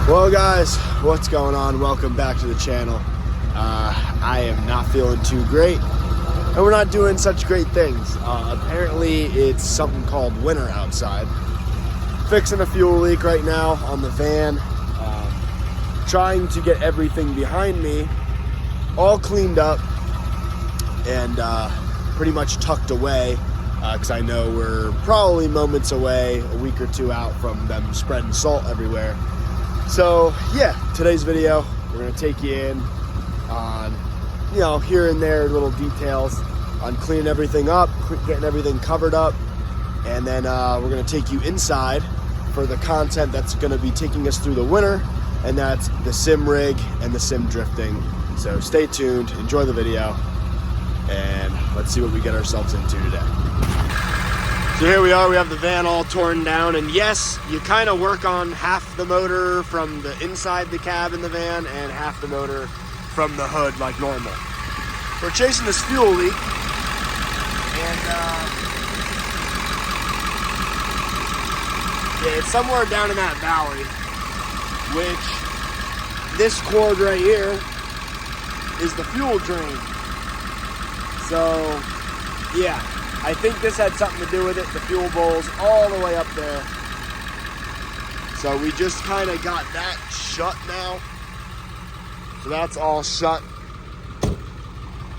Well guys, what's going on? Welcome back to the channel. I am not feeling too great, and we're not doing such great things. Apparently it's something called winter outside. Fixing a fuel leak right now on the van. Trying to get everything behind me all cleaned up and pretty much tucked away, because I know we're probably moments away, a week or two out from them spreading salt everywhere. So yeah, today's video, we're gonna take you in on, here and there little details on cleaning everything up, getting everything covered up, and then we're gonna take you inside for the content that's gonna be taking us through the winter, and that's the sim rig and the sim drifting. So stay tuned, enjoy the video, and let's see what we get ourselves into today. So here we are, we have the van all torn down, and yes, you kind of work on half the motor from the inside the cab in the van and half the motor from the hood like normal. We're chasing this fuel leak, and yeah, it's somewhere down in that valley, which this cord right here is the fuel drain. So yeah, I think this had something to do with it. The fuel bowl's all the way up there. So we just kind of got that shut now. So that's all shut.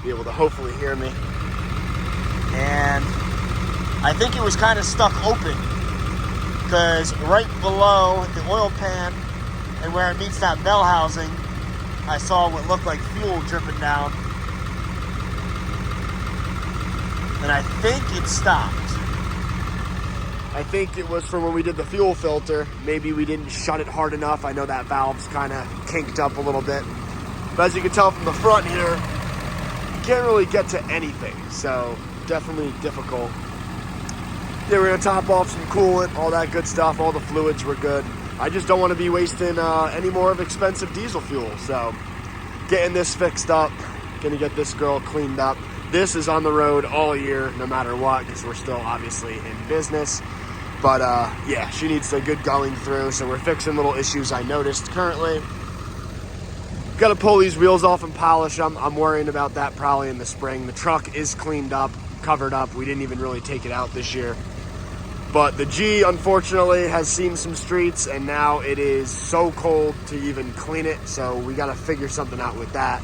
Be able to hopefully hear me. And I think it was kind of stuck open, because right below the oil pan and where it meets that bell housing, I saw what looked like fuel dripping down. And I think it stopped. I think it was from when we did the fuel filter. Maybe we didn't shut it hard enough. I know that valve's kind of kinked up a little bit. But as you can tell from the front here, you can't really get to anything. So definitely difficult. Yeah, we're gonna top off some coolant, all that good stuff. All the fluids were good. I just don't want to be wasting any more of expensive diesel fuel. So getting this fixed up, gonna get this girl cleaned up. This is on the road all year, no matter what, because we're still obviously in business. But yeah, she needs a good going through, so we're fixing little issues I noticed currently. Got to pull these wheels off and polish them. I'm worrying about that probably in the spring. The truck is cleaned up, covered up. We didn't even really take it out this year. But the G, unfortunately, has seen some streets, and now it is so cold to even clean it, so we got to figure something out with that.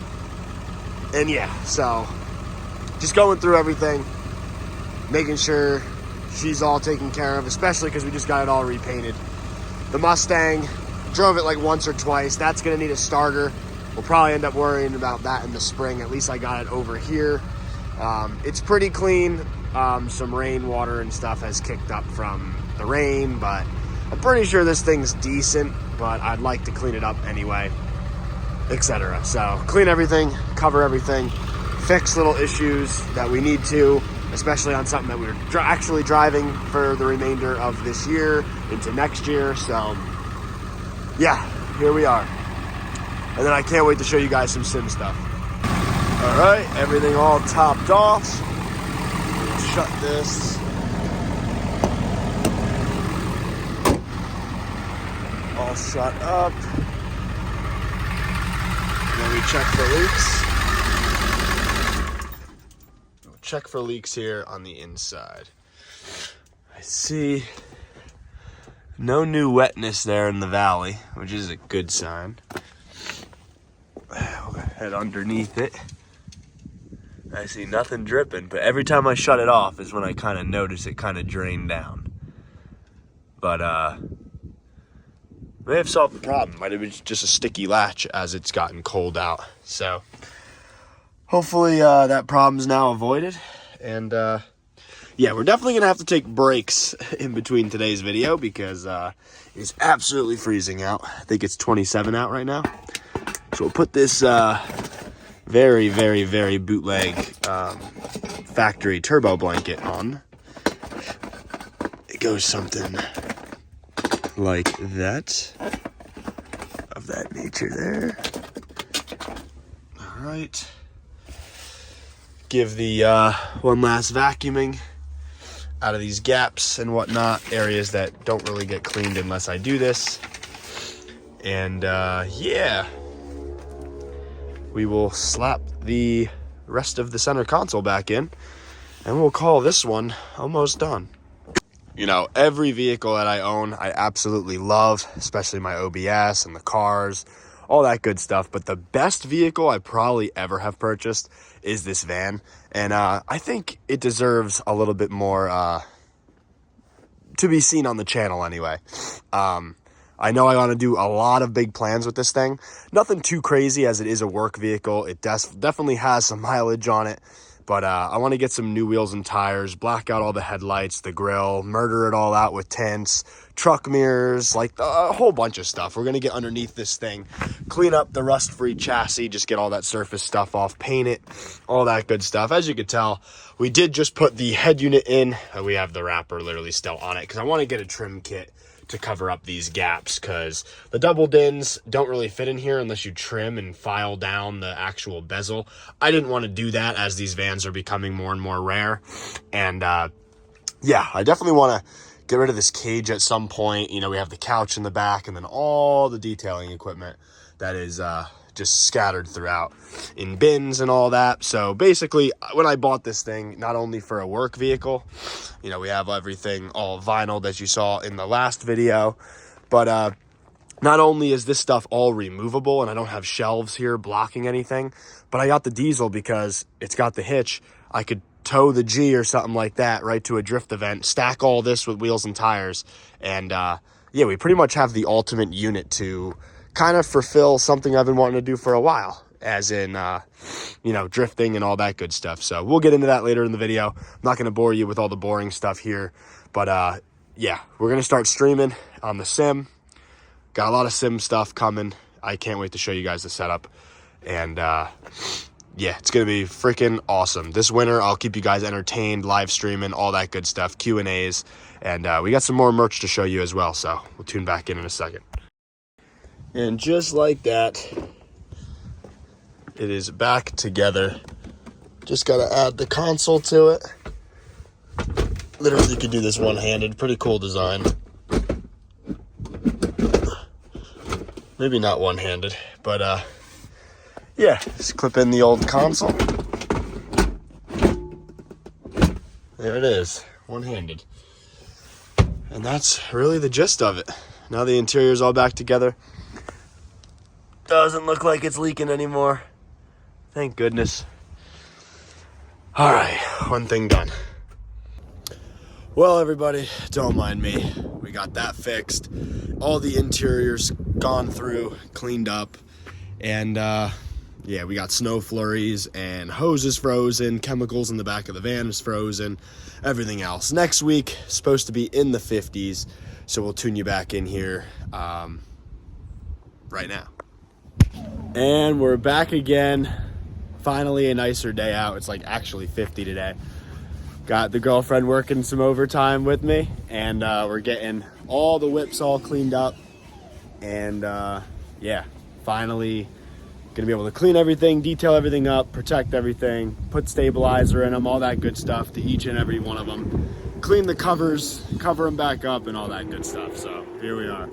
And yeah, so just going through everything, making sure she's all taken care of, especially because we just got it all repainted. The Mustang, drove it like once or twice. That's gonna need a starter. We'll probably end up worrying about that in the spring. At least I got it over here. It's pretty clean. Some rainwater and stuff has kicked up from the rain, but I'm pretty sure this thing's decent, but I'd like to clean it up anyway, etc. So clean everything, cover everything, fix little issues that we need to, especially on something that we're actually driving for the remainder of this year into next year. So yeah, here we are. And then I can't wait to show you guys some sim stuff. All right, everything all topped off. Shut this. All shut up. And then we check for leaks. Check for leaks here on the inside. I see no new wetness there in the valley, which is a good sign. We'll head underneath it. I see nothing dripping, but every time I shut it off is when I kind of notice it kind of drained down. But may have solved the problem. Might have been just a sticky latch as it's gotten cold out. So hopefully that problem's now avoided. And yeah, we're definitely gonna have to take breaks in between today's video, because it's absolutely freezing out. I think it's 27 out right now. So we'll put this very, very, very bootleg factory turbo blanket on. It goes something like that, of that nature there. All right. Give the one last vacuuming out of these gaps and whatnot, areas that don't really get cleaned unless I do this. And yeah, we will slap the rest of the center console back in, and we'll call this one almost done. You know, every vehicle that I own, I absolutely love, especially my OBS and the cars, all that good stuff. But the best vehicle I probably ever have purchased is this van. And I think it deserves a little bit more to be seen on the channel anyway. I know I want to do a lot of big plans with this thing. Nothing too crazy, as it is a work vehicle. It definitely has some mileage on it. But I want to get some new wheels and tires, black out all the headlights, the grill, murder it all out with tints, truck mirrors, like a whole bunch of stuff. We're going to get underneath this thing, clean up the rust-free chassis, just get all that surface stuff off, paint it, all that good stuff. As you can tell, we did just put the head unit in. We have the wrapper literally still on it because I want to get a trim kit to cover up these gaps, because the double dins don't really fit in here unless you trim and file down the actual bezel. I didn't want to do that, as these vans are becoming more and more rare. And yeah, I definitely want to get rid of this cage at some point. You know, we have the couch in the back, and then all the detailing equipment that is just scattered throughout in bins and all that. So basically, when I bought this thing, not only for a work vehicle, you know, we have everything all vinyl that you saw in the last video, but not only is this stuff all removable and I don't have shelves here blocking anything, but I got the diesel because it's got the hitch. I could tow the G or something like that right to a drift event, stack all this with wheels and tires, and yeah, we pretty much have the ultimate unit to kind of fulfill something I've been wanting to do for a while, as in, you know, drifting and all that good stuff. So we'll get into that later in the video. I'm not going to bore you with all the boring stuff here, but yeah, we're going to start streaming on the sim. Got a lot of sim stuff coming. I can't wait to show you guys the setup. And yeah, it's going to be freaking awesome. This winter, I'll keep you guys entertained, live streaming, all that good stuff, Q&As. And we got some more merch to show you as well. So we'll tune back in a second. And just like that, it is back together. Just got to add the console to it. Literally, you could do this one-handed. Pretty cool design. Maybe not one-handed, but yeah, just clip in the old console. There it is, one-handed. And that's really the gist of it. Now the interior's all back together. Doesn't look like it's leaking anymore. Thank goodness. All right, one thing done. Well, everybody, don't mind me. We got that fixed. All the interior's gone through, cleaned up. And yeah, we got snow flurries and hoses frozen, chemicals in the back of the van is frozen, everything else. Next week, supposed to be in the 50s, so we'll tune you back in here right now. And we're back again. Finally a nicer day out. It's like actually 50 today. Got the girlfriend working some overtime with me, and we're getting all the whips all cleaned up. And yeah, finally gonna be able to clean everything, detail everything up, protect everything, put stabilizer in them, all that good stuff to each and every one of them. Clean the covers, cover them back up, and all that good stuff. So here we are.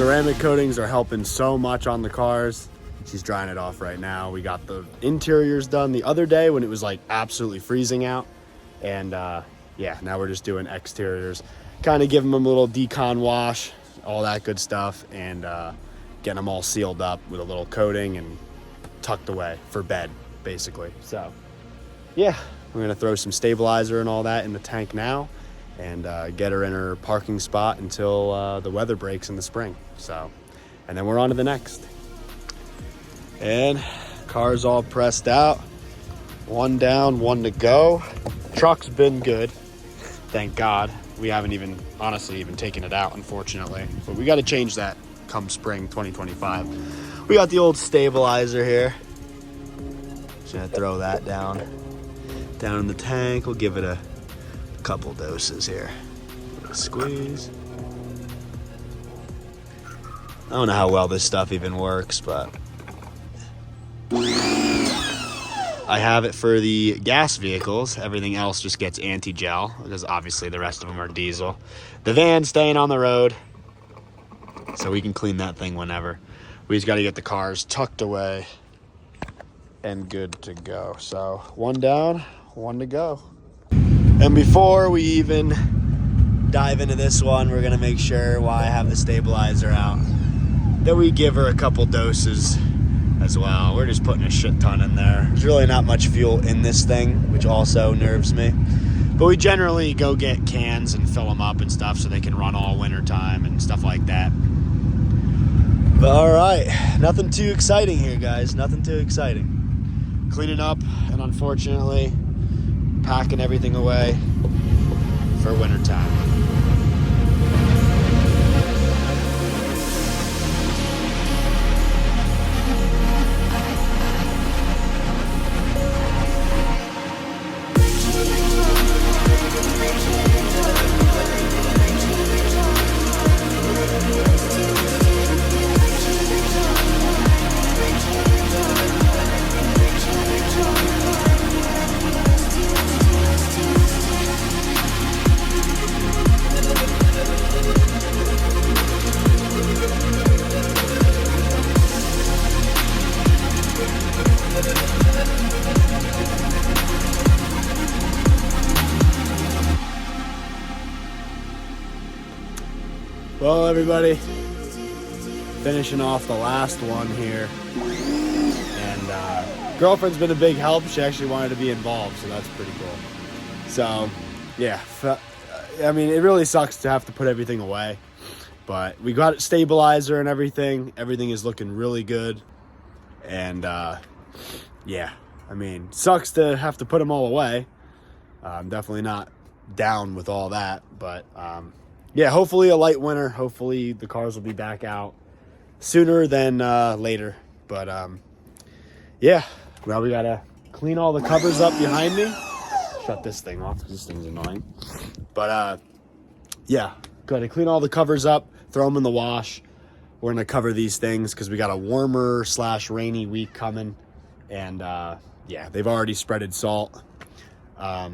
ceramic coatings are helping so much on the cars. She's drying it off right now. We got the interiors done the other day when it was like absolutely freezing out. And yeah, now we're just doing exteriors. Kind of giving them a little decon wash, all that good stuff, and getting them all sealed up with a little coating and tucked away for bed, basically. So yeah, we're gonna throw some stabilizer and all that in the tank now and get her in her parking spot until the weather breaks in the spring. So, and then we're on to the next. And car's all pressed out. One down, one to go. Truck's been good, thank God. We haven't even, honestly, even taken it out, unfortunately. But we got to change that come spring 2025. We got the old stabilizer here. Just gonna throw that down in the tank. We'll give it a couple doses here. Squeeze. I don't know how well this stuff even works, but I have it for the gas vehicles. Everything else just gets anti-gel because obviously the rest of them are diesel. The van's staying on the road, so we can clean that thing whenever. We just got to get the cars tucked away and good to go. So one down, one to go. And before we even dive into this one, we're gonna make sure, while I have the stabilizer out, that we give her a couple doses as well. We're just putting a shit ton in there. There's really not much fuel in this thing, which also nerves me. But we generally go get cans and fill them up and stuff so they can run all winter time and stuff like that. But all right, nothing too exciting here, guys. Nothing too exciting. Cleaning up and unfortunately packing everything away for winter time. Well, everybody, finishing off the last one here, and girlfriend's been a big help. She actually wanted to be involved, so that's pretty cool. So yeah, I mean, it really sucks to have to put everything away, but we got stabilizer and everything is looking really good. And yeah, I mean, sucks to have to put them all away. I'm definitely not down with all that, but yeah, hopefully a light winter. Hopefully the cars will be back out sooner than later. But yeah, well, we gotta clean all the covers up behind me. Shut this thing off because this thing's annoying. But yeah, gotta clean all the covers up, throw them in the wash. We're gonna cover these things because we got a warmer / rainy week coming. And yeah, they've already spreaded salt a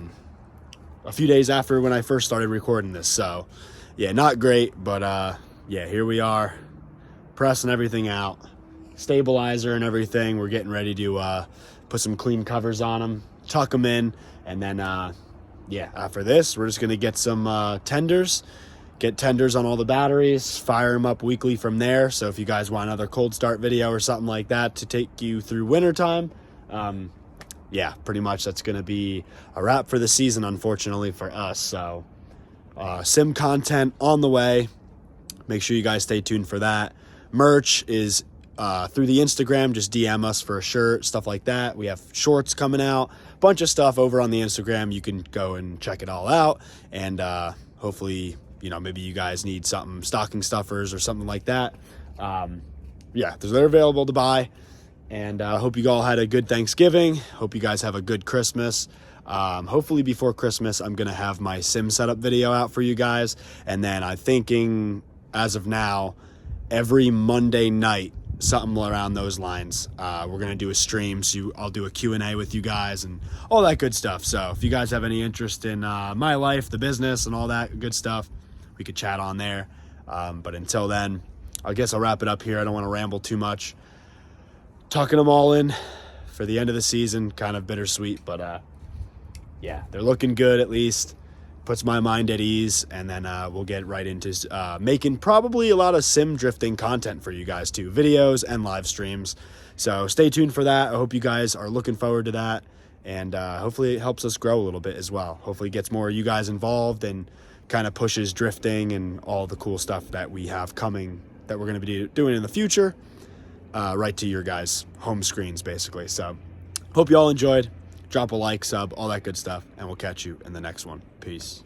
few days after when I first started recording this. So yeah, not great, but yeah, here we are, pressing everything out, stabilizer and everything. We're getting ready to put some clean covers on them, tuck them in, and then yeah, after this, we're just gonna get some tenders, get tenders on all the batteries, fire them up weekly from there. So if you guys want another cold start video or something like that to take you through wintertime, yeah, pretty much that's gonna be a wrap for the season, unfortunately for us. So sim content on the way. Make sure you guys stay tuned for that. Merch is through the Instagram. Just DM us for a shirt, stuff like that. We have shorts coming out, bunch of stuff over on the Instagram. You can go and check it all out. And hopefully, you know, maybe you guys need something, stocking stuffers or something like that. Yeah, they're available to buy. And I hope you all had a good Thanksgiving. Hope you guys have a good Christmas. Hopefully before Christmas, I'm going to have my sim setup video out for you guys. And then I'm thinking, as of now, every Monday night, something around those lines. We're going to do a stream, so I'll do a Q&A with you guys and all that good stuff. So if you guys have any interest in my life, the business, and all that good stuff, we could chat on there. But until then, I guess I'll wrap it up here. I don't want to ramble too much. Tucking them all in for the end of the season, kind of bittersweet, but yeah, they're looking good at least. Puts my mind at ease, and then we'll get right into making probably a lot of sim drifting content for you guys too, videos and live streams. So stay tuned for that. I hope you guys are looking forward to that, and hopefully it helps us grow a little bit as well. Hopefully it gets more of you guys involved and kind of pushes drifting and all the cool stuff that we have coming that we're going to be doing in the future right to your guys' home screens basically. So hope you all enjoyed. Drop a like, sub, all that good stuff, and we'll catch you in the next one. Peace.